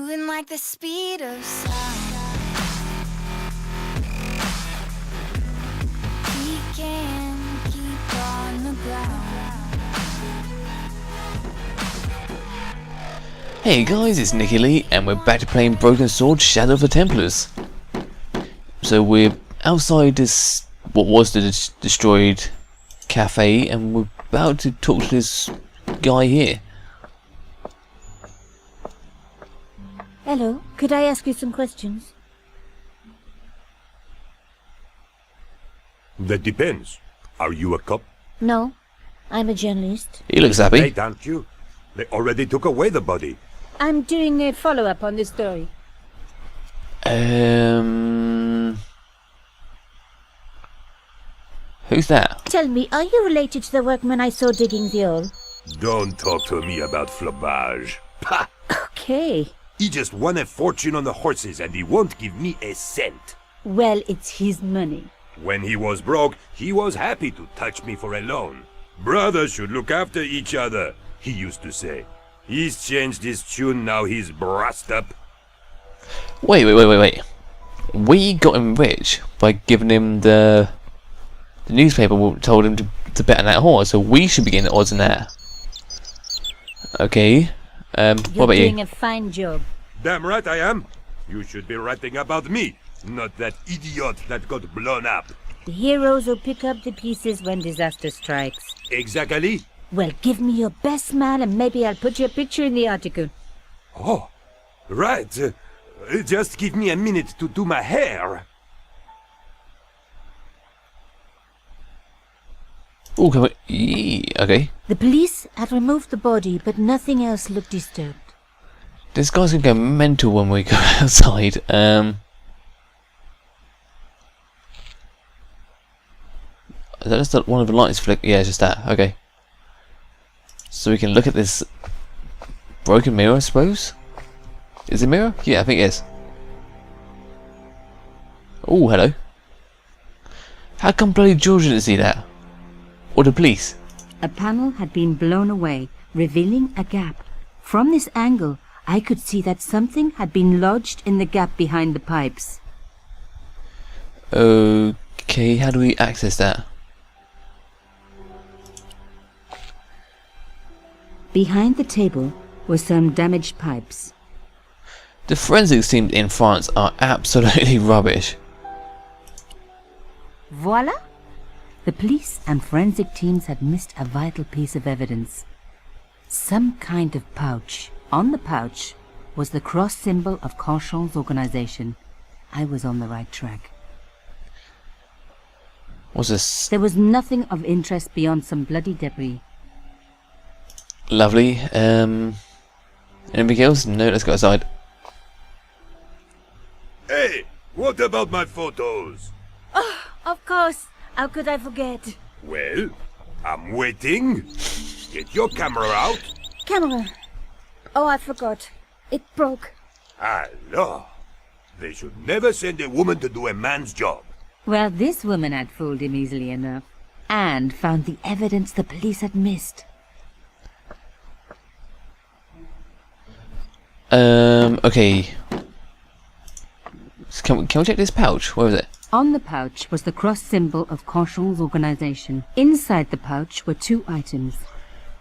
moving like the speed of sound. We can keep on the ground. Hey guys, it's Nicky Lee, and we're back to playing Broken Sword Shadow of the Templars. So we're outside this, what was the destroyed cafe, and we're about to talk to this guy here. Hello, could I ask you some questions? That depends. Are you a cop? No, I'm a journalist. He looks happy. Hey, aren't you? They already took away the body. I'm doing a follow-up on this story. Who's that? Tell me, are you related to the workman I saw digging the hole? Don't talk to me about flopage. Pah! Okay. He just won a fortune on the horses and he won't give me a cent. Well, it's his money. When he was broke, he was happy to touch me for a loan. Brothers should look after each other, he used to say. He's changed his tune, now he's brassed up. Wait. We got him rich by giving him the newspaper told him to bet on that horse, so we should be getting the odds on that. Okay. What You're about doing you? a fine job. Damn right I am. You should be writing about me, not that idiot that got blown up. The heroes who pick up the pieces when disaster strikes. Exactly. Well, give me your best smile and maybe I'll put your picture in the article. Oh, right. Just give me a minute to do my hair. Oh, come on. Okay. The police had removed the body, but nothing else looked disturbed. This guy's gonna go mental when we go outside. Is that just one of the lights flick? Yeah, it's just that. Okay. So we can look at this broken mirror, I suppose? Is it a mirror? Yeah, I think it is. Oh, hello. How come bloody George didn't see that? Or the police? A panel had been blown away, revealing a gap. From this angle, I could see that something had been lodged in the gap behind the pipes. Okay, how do we access that? Behind the table were some damaged pipes. The forensics teams in France are absolutely rubbish. Voila! The police and forensic teams had missed a vital piece of evidence. Some kind of pouch. On the pouch was the cross symbol of Carchon's organization. I was on the right track. What's this? There was nothing of interest beyond some bloody debris. Lovely. Anything else? No, let's go outside. Hey, what about my photos? Oh, of course. How could I forget? Well, I'm waiting. Get your camera out. Camera. Oh, I forgot. It broke. Hello. They should never send a woman to do a man's job. Well, this woman had fooled him easily enough. And found the evidence the police had missed. Okay. So can we check this pouch? Where was it? On the pouch was the cross symbol of Carchon's organization. Inside the pouch were two items.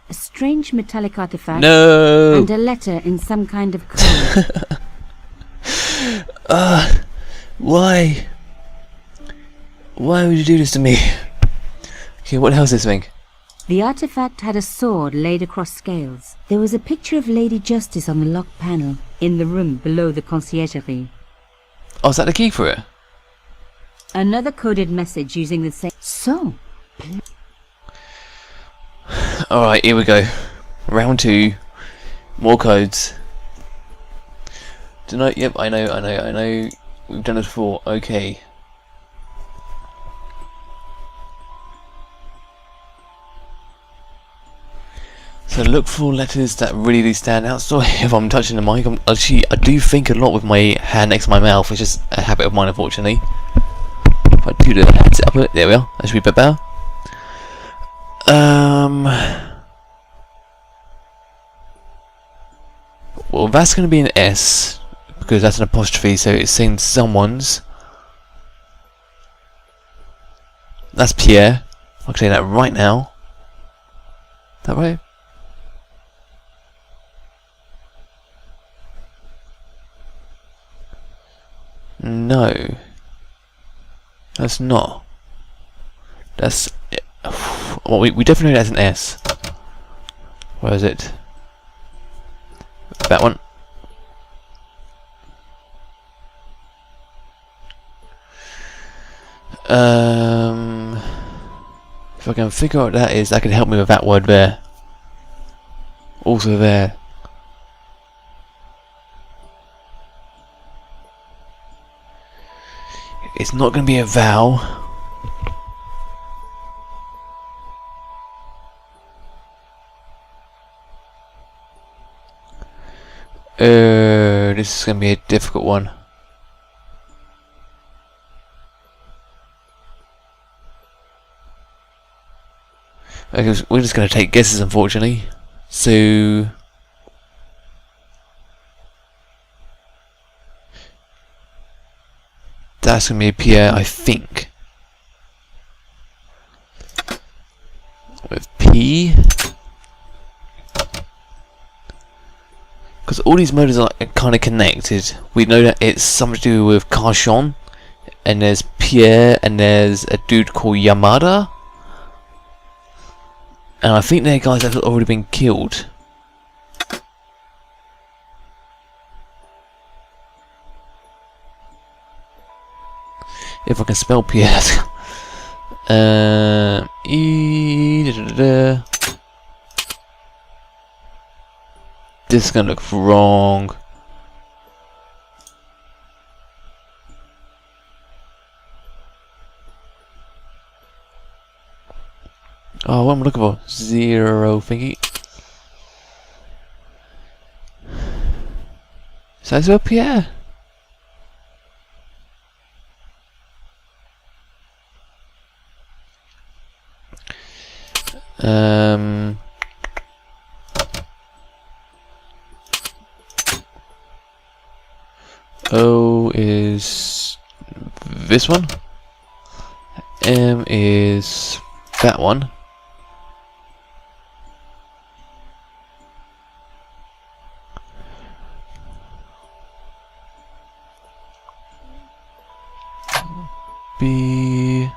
A strange metallic artifact No! and a letter in some kind of code. Why? Why would you do this to me? Okay, what the hell is this thing? The artifact had a sword laid across scales. There was a picture of Lady Justice on the locked panel in the room below the conciergerie. Oh, is that the key for it? Another coded message using the same... So, Alright, here we go. Round 2. More codes. Tonight, yep, I know. We've done this before. Okay. So look for letters that really stand out. Sorry if I'm touching the mic. I do think a lot with my hand next to my mouth. It's just a habit of mine, unfortunately. If I do that, there we are. That should be a bit better. Well, that's going to be an S, because that's an apostrophe, so it's saying someone's. That's Pierre. I can say that right now. Is that right? No. That's not. That's... Well, we definitely know that's an S. Where is it? That one. If I can figure out what that is, that can help me with that word there. Also there. It's not going to be a vowel. This is going to be a difficult one. Okay, we're just going to take guesses, unfortunately. So... that's going to be a Pierre, I think. With P. Because all these murders are kind of connected. We know that it's something to do with Carchon. And there's Pierre, and there's a dude called Yamada. And I think they're guys that have already been killed. If I can spell Pierre. This is gonna look wrong. Oh, what am I looking for? Zero thingy. So it's Pierre. O is this one. M is that one. B.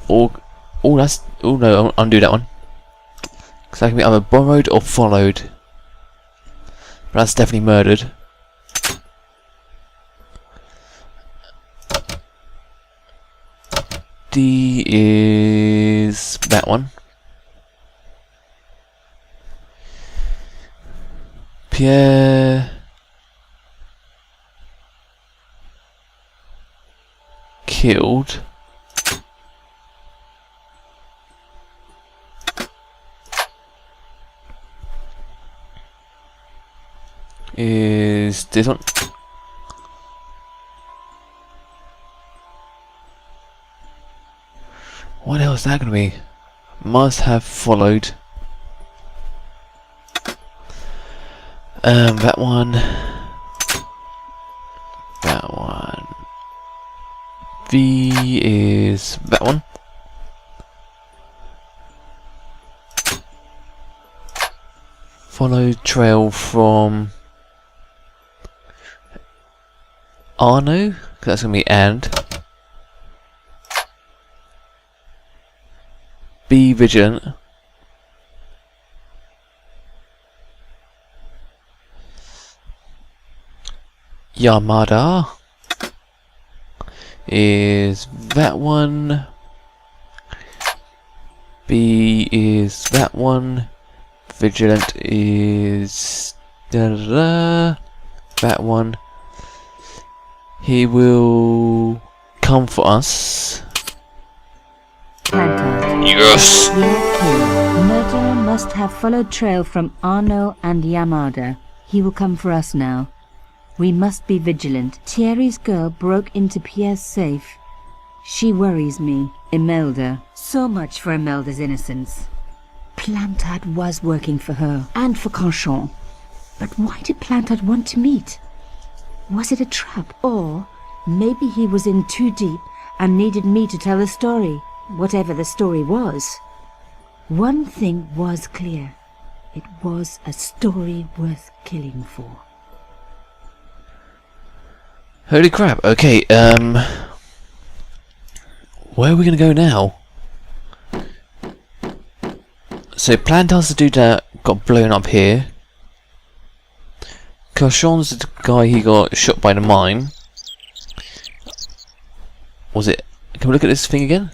Oh, that's... oh no, undo that one. Because that can be either borrowed or followed. But that's definitely murdered. D is that one. Pierre... killed. Is this one. What else is that going to be? Must have followed. That one. That one. V is that one. Follow trail from Arno, because that's going to be and. Be vigilant. Yamada is that one. B is that one. Vigilant is that one. He will come for us. Planter. Yes! Murderer must have followed trail from Arno and Yamada. He will come for us now. We must be vigilant. Thierry's girl broke into Pierre's safe. She worries me. Imelda. So much for Imelda's innocence. Plantard was working for her and for Canchon. But why did Plantard want to meet? Was it a trap? Or maybe he was in too deep and needed me to tell the story, whatever the story was. One thing was clear. It was a story worth killing for. Holy crap, okay, where are we gonna go now? So Plantard's the dude that got blown up here. Canchon's the guy he got shot by the mine. Was it? Can we look at this thing again?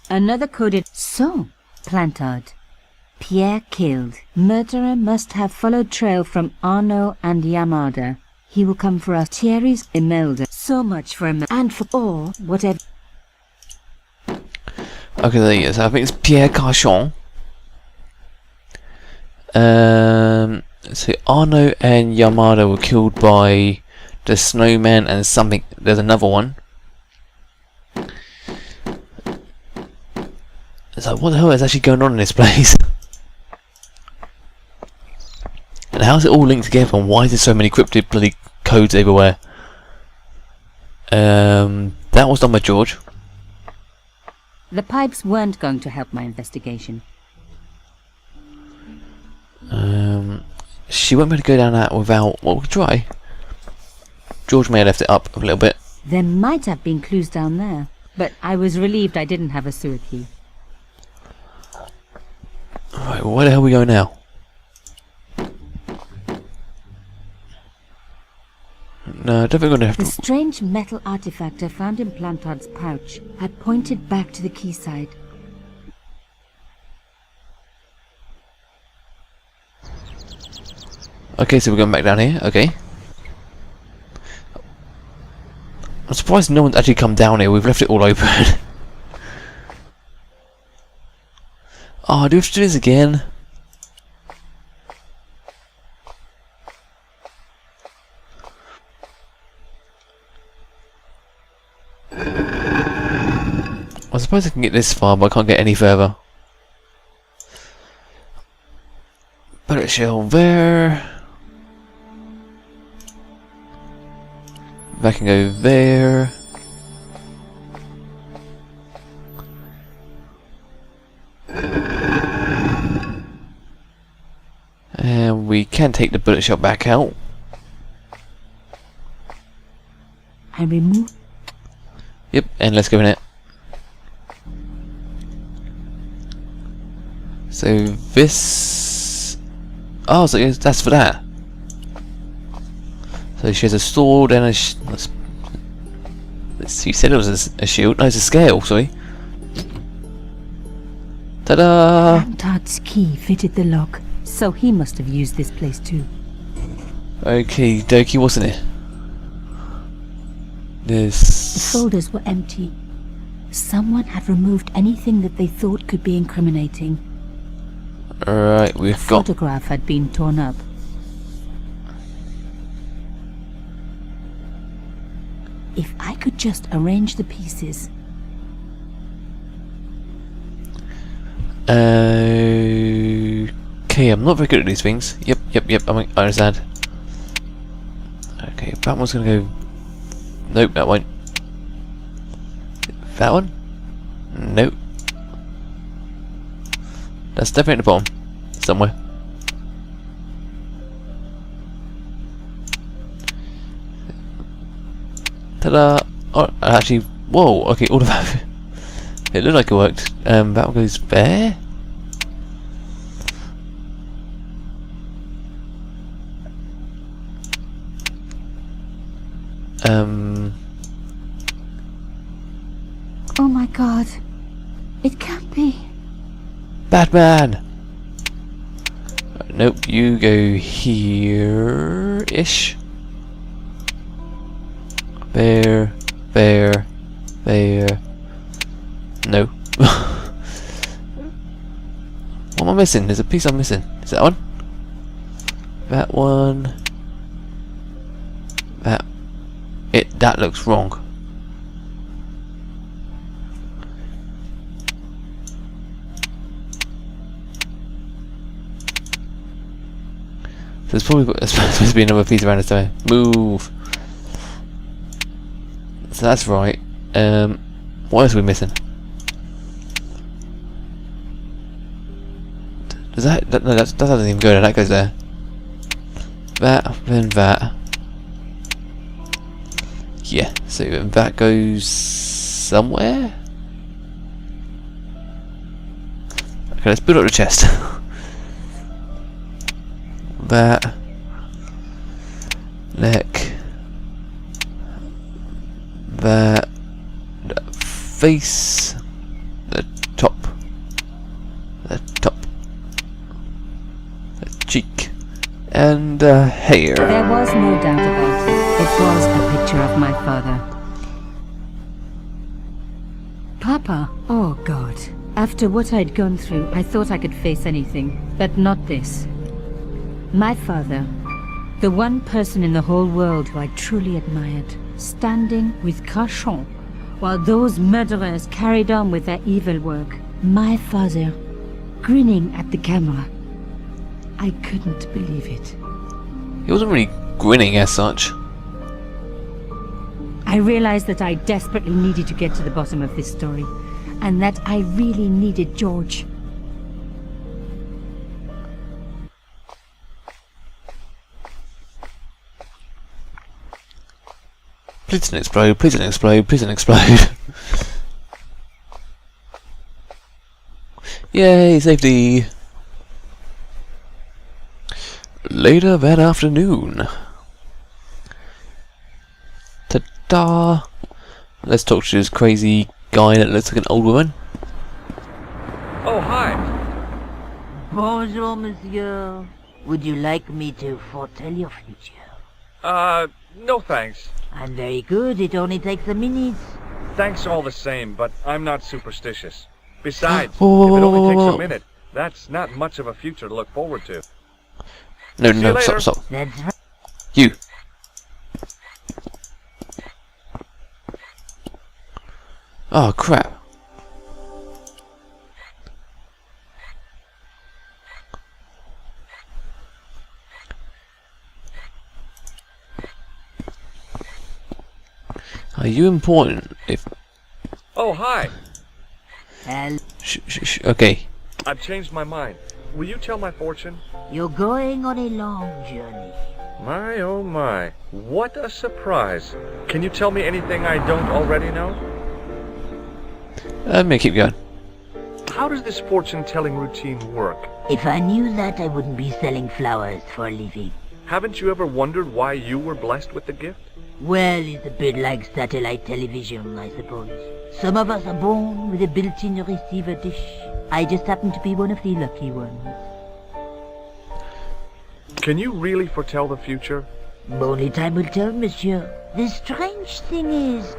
Another coded. So, Plantard. Pierre killed. Murderer must have followed trail from Arnaud and Yamada. He will come for us. Thierry's Imelda. So much for him and for all, whatever. Okay, there he is. I think it's Pierre Canchon. So Arnaud and Yamada were killed by the snowman and something. There's another one. It's like, what the hell is actually going on in this place? And how's it all linked together? And why is there so many cryptic bloody codes everywhere? That was done by George. The pipes weren't going to help my investigation. She won't be able to go down that without. Well, we could try. George may have left it up a little bit. There might have been clues down there, but I was relieved I didn't have a sewer key. Right, well, where the hell are we going now? No, I don't think we're going to have The to. strange metal artifact I found in Plantard's pouch had pointed back to the quayside. Okay, so we're going back down here. Okay. I'm surprised no one's actually come down here. We've left it all open. Oh, do we have to do this again? I suppose I can get this far, but I can't get any further. Bullet shell there. That can go there. And we can take the bullet shell back out. I removed. Yep, and let's go in it. So this. Oh, so that's for that. So she has a sword and a. She said it was a shield. No, it's a scale. Sorry. Ta-da! Plantard's key fitted the lock, so he must have used this place too. Okay, dokie, what's in it? The This. folders were empty. Someone had removed anything that they thought could be incriminating. Alright, A we've got. photograph had been torn up. If I could just arrange the pieces. Okay, I'm not very good at these things. Yep, I understand. Okay, that one's gonna go. Nope, that won't. That one? Nope. That's definitely at the bottom. Somewhere. Ta-da! Oh, actually, whoa, okay, all of that. It looked like it worked. That one goes there? Oh my god. It can't be. Batman! Nope, you go here-ish. There. No. What am I missing? There's a piece I'm missing. Is that one? That one. That looks wrong. there's supposed to be another piece around us there. Move. So that's right. What else are we missing? Does that no, that doesn't even go there. That goes there. That, then that. Yeah. So that goes somewhere. Okay, let's build up the chest. That. Neck. That. The face. The top. The top. The cheek. And hair. There was no doubt about it. It was a picture of my father. Papa, oh God. After what I'd gone through, I thought I could face anything, but not this. My father, the one person in the whole world who I truly admired, standing with Cachon, while those murderers carried on with their evil work. My father, grinning at the camera. I couldn't believe it. He wasn't really grinning as such. I realized that I desperately needed to get to the bottom of this story, and that I really needed George. Please don't explode, please don't explode, please don't explode. Yay, safety! Later that afternoon. Ta-da! Let's talk to this crazy guy that looks like an old woman. Oh, hi. Bonjour, monsieur. Would you like me to foretell your future? No thanks. I'm very good. It only takes a minute. Thanks all the same, but I'm not superstitious. Besides, if it Whoa, only takes whoa. a minute, that's not much of a future to look forward to. No, See no, you later. stop. That's right. You. Oh, crap. Are you important? If Oh, hi. Well, okay. I've changed my mind. Will you tell my fortune? you're going on a long journey. My, oh my. What a surprise. Can you tell me anything I don't already know? I'm gonna keep going. How does this fortune-telling routine work? If I knew that, I wouldn't be selling flowers for a living. Haven't you ever wondered why you were blessed with the gift? Well, it's a bit like satellite television, I suppose. Some of us are born with a built-in receiver dish. I just happen to be one of the lucky ones. Can you really foretell the future? Only time will tell, monsieur. The strange thing is,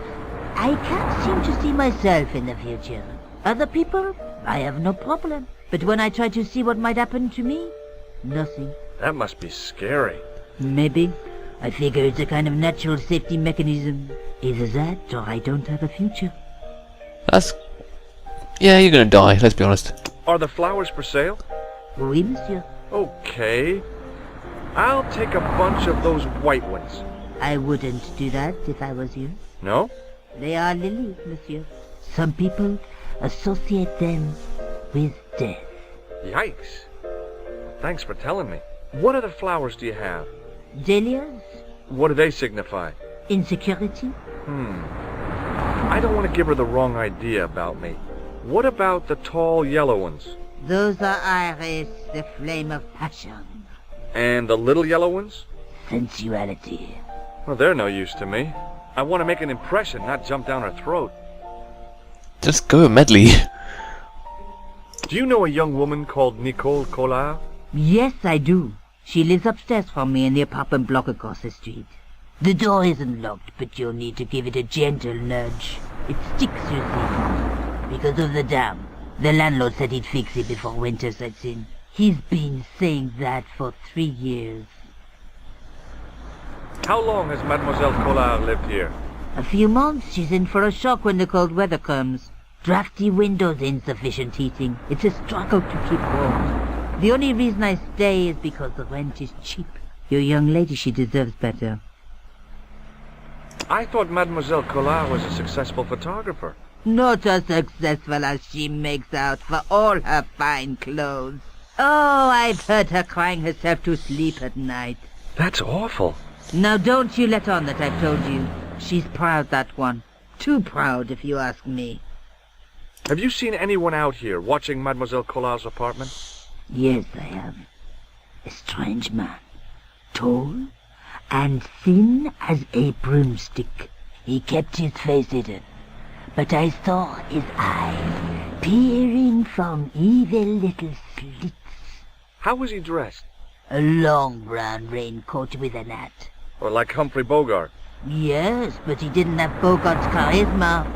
I can't seem to see myself in the future. Other people, I have no problem. But when I try to see what might happen to me, nothing. That must be scary. Maybe. I figure it's a kind of natural safety mechanism. Either that, or I don't have a future. That's... Yeah, you're gonna die, let's be honest. Are the flowers for sale? Oui, monsieur. Okay. I'll take a bunch of those white ones. I wouldn't do that if I was you. No? They are lilies, monsieur. Some people associate them with death. Yikes. Thanks for telling me. What other flowers do you have? Dahlias? What do they signify? Insecurity? I don't want to give her the wrong idea about me. What about the tall yellow ones? Those are iris, the flame of passion. And the little yellow ones? Sensuality. Well, they're no use to me. I want to make an impression, not jump down her throat. Just go with medley. Do you know a young woman called Nicole Collard? Yes, I do. She lives upstairs from me in the apartment block across the street. The door isn't locked, but you'll need to give it a gentle nudge. It sticks, you see, because of the dam. The landlord said he'd fix it before winter sets in. He's been saying that for 3 years. How long has Mademoiselle Collard lived here? A few months. She's in for a shock when the cold weather comes. Drafty windows, insufficient heating. It's a struggle to keep warm. The only reason I stay is because the rent is cheap. Your young lady, she deserves better. I thought Mademoiselle Collard was a successful photographer. Not as successful as she makes out for all her fine clothes. Oh, I've heard her crying herself to sleep at night. That's awful. Now don't you let on that I've told you. She's proud, that one. Too proud, if you ask me. Have you seen anyone out here watching Mademoiselle Collard's apartment? Yes, I have. A strange man. Tall and thin as a broomstick. He kept his face hidden, but I saw his eyes peering from evil little slits. How was he dressed? A long brown raincoat with an hat. Or like Humphrey Bogart? Yes, but he didn't have Bogart's charisma.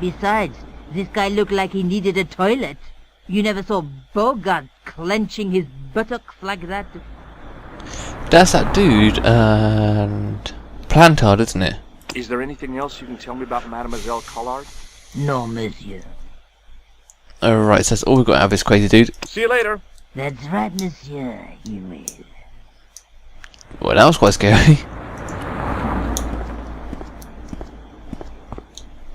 Besides, this guy looked like he needed a toilet. You never saw Bogart clenching his buttocks like that. That's that dude, and Plantard, isn't it? Is there anything else you can tell me about Mademoiselle Collard? No, monsieur. Alright, so that's all we've got out of this crazy dude. See you later. That's right, monsieur, you will. Well, that was quite scary.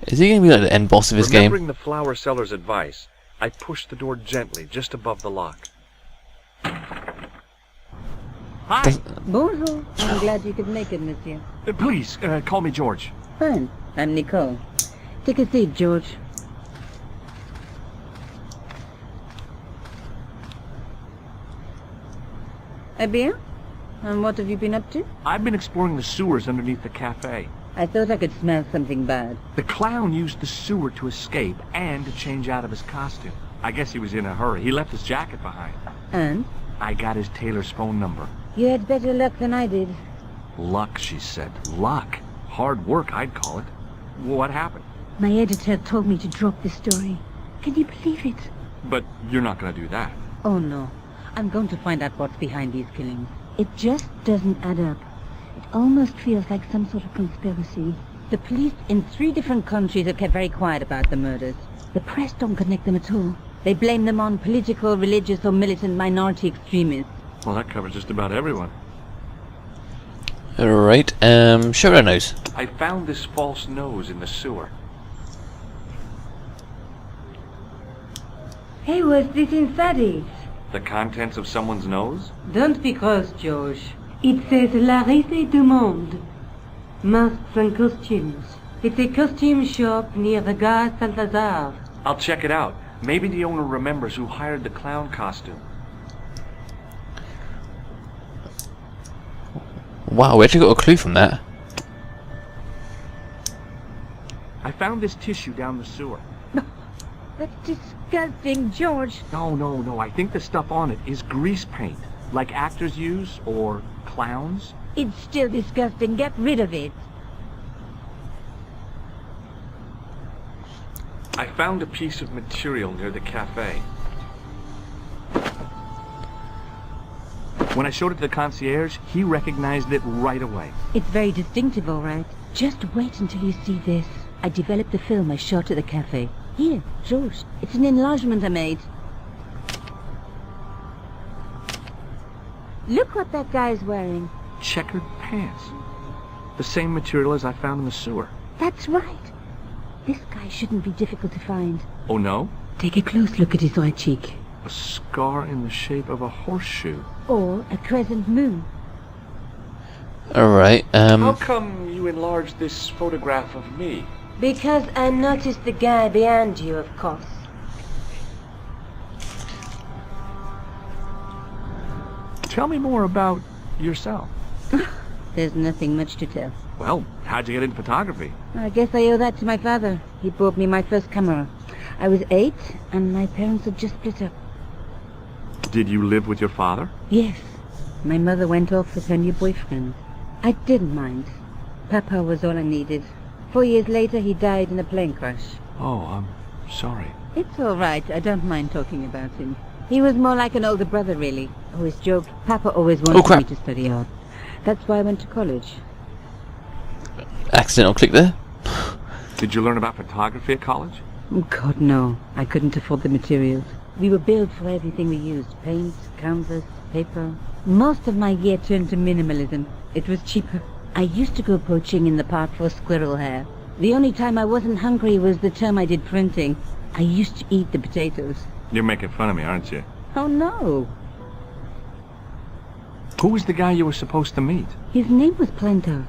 Is he going to be like the end boss of this game? Remembering the flower seller's advice, I pushed the door gently just above the lock. Hi. Bonjour. I'm glad you could make it, monsieur. Please, call me George. Fine. I'm Nico. Take a seat, George. Eh bien? And what have you been up to? I've been exploring the sewers underneath the cafe. I thought I could smell something bad. The clown used the sewer to escape and to change out of his costume. I guess he was in a hurry. He left his jacket behind. And? I got his tailor's phone number. You had better luck than I did. Luck, she said. Luck. Hard work, I'd call it. What happened? My editor told me to drop the story. Can you believe it? But you're not going to do that. Oh no. I'm going to find out what's behind these killings. It just doesn't add up. It almost feels like some sort of conspiracy. The police in 3 different countries have kept very quiet about the murders. The press don't connect them at all. They blame them on political, religious or militant minority extremists. Well, that covers just about everyone. Alright, show our nose. I found this false nose in the sewer. Hey, what's this inside it? The contents of someone's nose? Don't be cross, George. It says Larisse du Monde. Masks and costumes. It's a costume shop near the Gare Saint-Lazare. I'll check it out. Maybe the owner remembers who hired the clown costume. Wow, we actually got a clue from that. I found this tissue down the sewer. That's disgusting, George. No. I think the stuff on it is grease paint, like actors use, or clowns. It's still disgusting. Get rid of it. I found a piece of material near the cafe. When I showed it to the concierge, he recognized it right away. It's very distinctive, all right. Just wait until you see this. I developed a film I shot at the cafe. Here, George. It's an enlargement I made. Look what that guy's wearing. Checkered pants. The same material as I found in the sewer. That's right. This guy shouldn't be difficult to find. Oh no? Take a close look at his right cheek. A scar in the shape of a horseshoe. Or a crescent moon. Alright, How come you enlarged this photograph of me? Because I noticed the guy behind you, of course. Tell me more about yourself. There's nothing much to tell. Well, how'd you get into photography? I guess I owe that to my father. He bought me my first camera. I was 8, and my parents had just split up. Did you live with your father? Yes. My mother went off with her new boyfriend. I didn't mind. Papa was all I needed. 4 years later, he died in a plane crash. Oh, I'm sorry. It's all right. I don't mind talking about him. He was more like an older brother, really. Always joked. Papa always wanted crap. me to study art. That's why I went to college. accidental click there. Did you learn about photography at college? Oh, God, no. I couldn't afford the materials. We were billed for everything we used. Paint, canvas, paper. Most of my year turned to minimalism. It was cheaper. I used to go poaching in the park for squirrel hair. The only time I wasn't hungry was the term I did printing. I used to eat the potatoes. You're making fun of me, aren't you? Oh no! Who was the guy you were supposed to meet? His name was Plantar.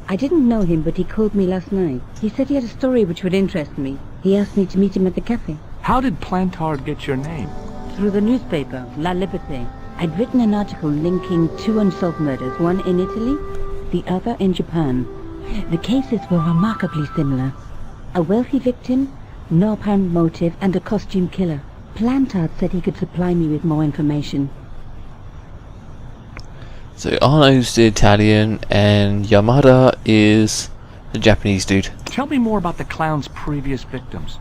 I didn't know him, but he called me last night. He said he had a story which would interest me. He asked me to meet him at the cafe. How did Plantard get your name? Through the newspaper, La Liberté. I'd written an article linking two unsolved murders, one in Italy, the other in Japan. The cases were remarkably similar. A wealthy victim, no apparent motive, and a costume killer. Plantard said he could supply me with more information. So Arno's the Italian and Yamada is the Japanese dude. Tell me more about the clown's previous victims.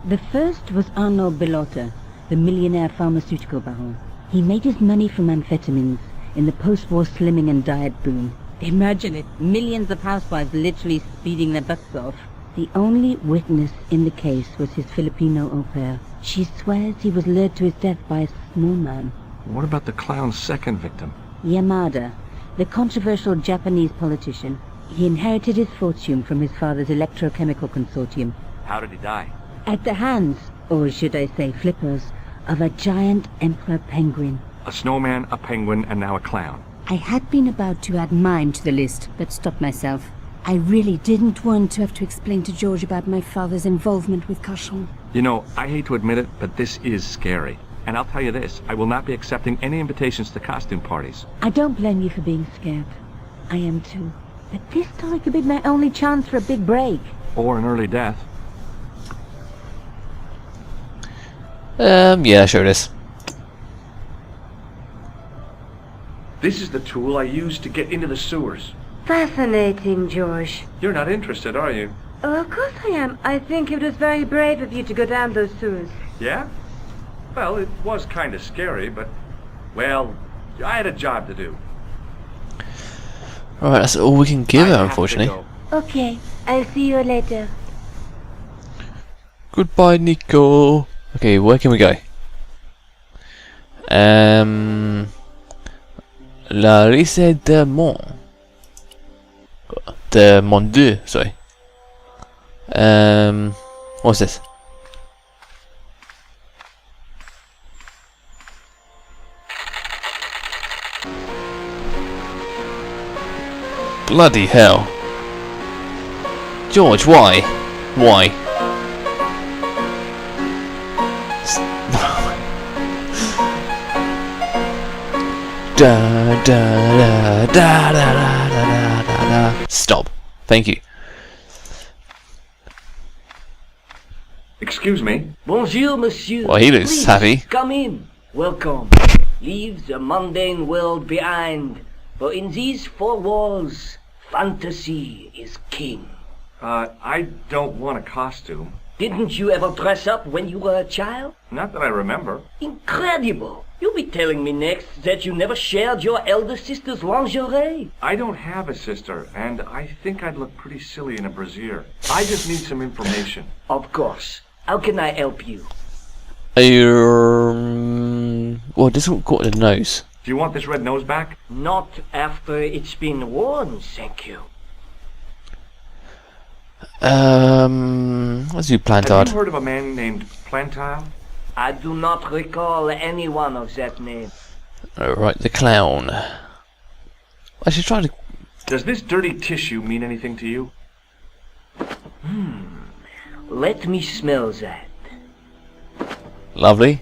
The first was Arno Bellota, the millionaire pharmaceutical baron. He made his money from amphetamines in the post-war slimming and diet boom. Imagine it, millions of housewives literally speeding their butts off. The only witness in the case was his Filipino au pair. She swears he was lured to his death by a snowman. What about the clown's second victim? Yamada, the controversial Japanese politician. He inherited his fortune from his father's electrochemical consortium. How did he die? At the hands, or should I say flippers, of a giant emperor penguin. A snowman, a penguin, and now a clown. I had been about to add mine to the list, but stopped myself. I really didn't want to have to explain to George about my father's involvement with Cauchon. You know, I hate to admit it, but this is scary. And I'll tell you this, I will not be accepting any invitations to costume parties. I don't blame you for being scared. I am too. But this story could be my only chance for a big break. Or an early death. Yeah, sure it is. This is the tool I used to get into the sewers. Fascinating, George. You're not interested, are you? Oh, of course I am. I think it was very brave of you to go down those sewers. Yeah? Well, it was kind of scary, but... Well, I had a job to do. Alright, that's all we can give I her, have to unfortunately. go. Okay, I'll see you later. Goodbye, Nico. Okay, where can we go? La Rise de Mont. De Mont 2, sorry. What's this? Bloody hell. George, why? Why? Da, da, da, da, da, da, da, da, da. Stop. Thank you. Excuse me. Bonjour, monsieur. Well, he looks Please, happy. Come in. Welcome. Leave the mundane world behind. For in these four walls, fantasy is king. I don't want a costume. Didn't you ever dress up when you were a child? Not that I remember. Incredible! You'll be telling me next that you never shared your elder sister's lingerie. I don't have a sister, and I think I'd look pretty silly in a brassiere. I just need some information. Of course. How can I help you? Well, it doesn't caught the nose. Do you want this red nose back? Not after it's been worn, thank you. Let's do Have Plantard. you heard of a man named Plantile? I do not recall anyone of that name. Alright, the clown. I should try to... Does this dirty tissue mean anything to you? Let me smell that. Lovely.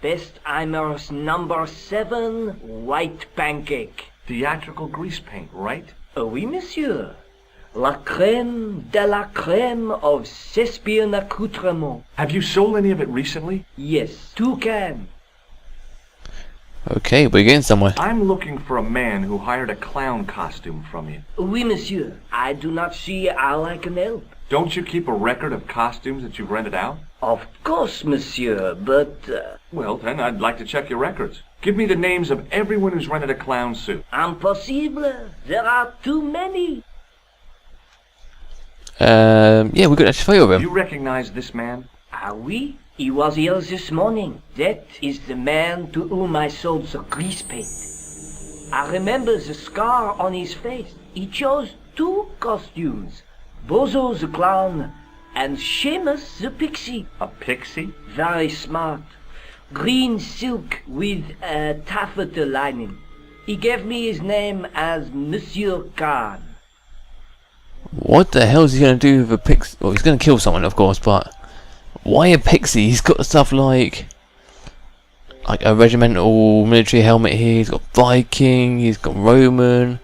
Bestheimer's number 7 white pancake. Theatrical grease paint, right? Oui, monsieur. La crème de la crème of Thespian accoutrement. Have you sold any of it recently? Yes, 2 cans. Okay, we're getting somewhere. I'm looking for a man who hired a clown costume from you. Oui, monsieur. I do not see how I can help. Don't you keep a record of costumes that you've rented out? Of course, monsieur, but... Well, then I'd like to check your records. Give me the names of everyone who's rented a clown suit. impossible. There are too many. Yeah, we got actually 3 of them. You recognize this man? Ah oui? He was here this morning. That is the man to whom I sold the grease paint. I remember the scar on his face. He chose 2 costumes. Bozo the clown and Seamus the pixie. A pixie? Very smart. Green silk with a taffeta lining. He gave me his name as Monsieur Khan. What the hell is he going to do with a pixie? Well, he's going to kill someone, of course, but why a pixie? He's got stuff like a regimental military helmet here. He's got Viking. He's got Roman.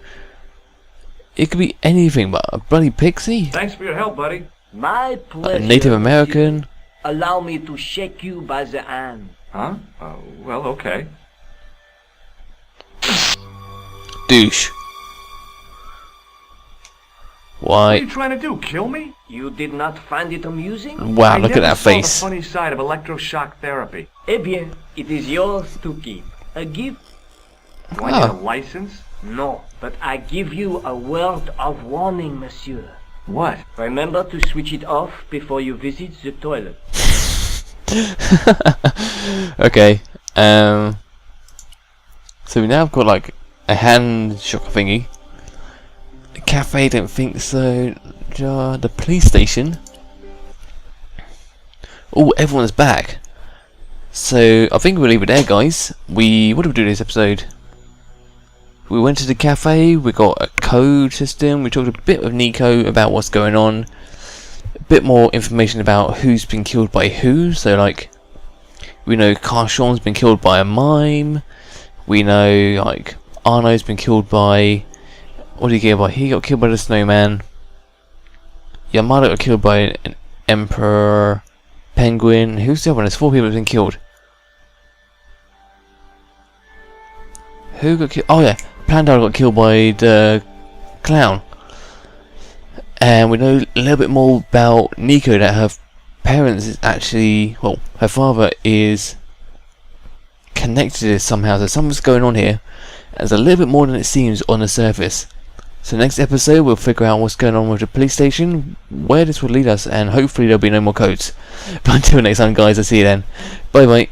It could be anything but a bloody pixie. Thanks for your help, buddy. My pleasure. Native American. Allow me to shake you by the hand. Huh? Well, okay. Douche. What are Why? you trying to do? Kill me? You did not find it amusing? Wow, I look at never that saw face. the funny side of electroshock therapy. Eh bien, it is yours to keep. A gift? Do I need a license? No, but I give you a word of warning, monsieur. What? Remember to switch it off before you visit the toilet. Okay. So we now have got like a hand shock thingy. The cafe, don't think so. The police station. Oh, everyone's back. So I think we'll leave it there, guys. What did we do this episode? We went to the cafe. We got a code system. We talked a bit with Nico about what's going on. A bit more information about who's been killed by who. So like, we know Carshon's been killed by a mime. We know like Arno's been killed by. What did he get by? He got killed by the snowman. Yamada got killed by an emperor penguin. Who's the other one? There's 4 people who've been killed. Who got killed? Oh yeah, Plandar got killed by the clown. And we know a little bit more about Nico, that her parents is actually, well, her father is connected to this somehow. So something's going on here. There's a little bit more than it seems on the surface. So next episode we'll figure out what's going on with the police station, where this will lead us, and hopefully there'll be no more codes. But until next time, guys, I'll see you then. Bye bye.